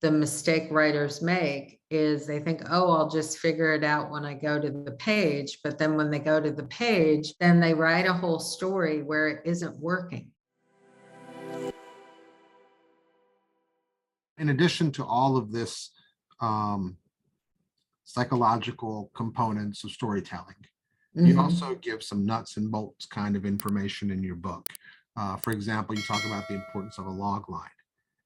the mistake writers make is they think, oh, I'll just figure it out when I go to the page. But then when they go to the page, then they write a whole story where it isn't working. In addition to all of this psychological components of storytelling, you also give some nuts and bolts kind of information in your book. For example, you talk about the importance of a log line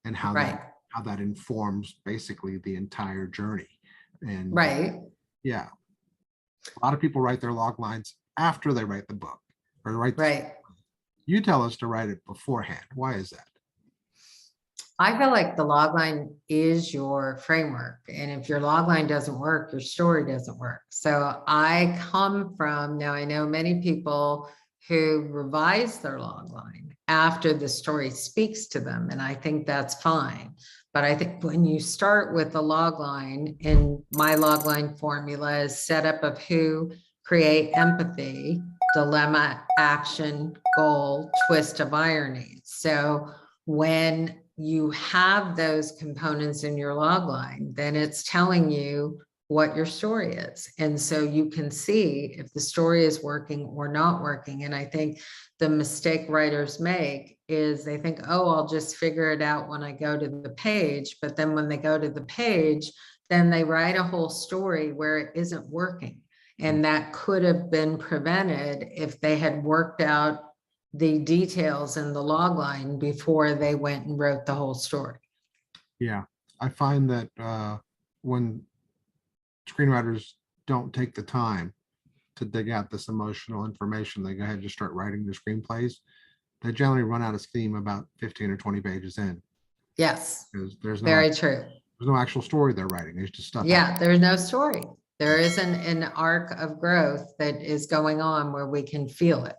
and how that informs basically the entire journey. And yeah, a lot of people write their log lines after they write the book or write you tell us to write it beforehand. Why is that? I feel like the logline is your framework. And if your logline doesn't work, your story doesn't work. So I come from, now I know many people who revise their logline after the story speaks to them. And I think that's fine. But I think when you start with the logline, and my logline formula is setup of who, create empathy, dilemma, action, goal, twist of irony. So when you have those components in your logline, then it's telling you what your story is. And so you can see if the story is working or not working. And I think the mistake writers make is they think, oh, I'll just figure it out when I go to the page. But then when they go to the page, then they write a whole story where it isn't working. And that could have been prevented if they had worked out the details in the logline before they went and wrote the whole story. Yeah, I find that when screenwriters don't take the time to dig out this emotional information, they go ahead and just start writing their screenplays. They generally run out of steam about 15 or 20 pages in. Yes, there's no very true. There's no actual story they're writing. There's just stuff. Yeah, there's no story. There isn't an arc of growth that is going on where we can feel it.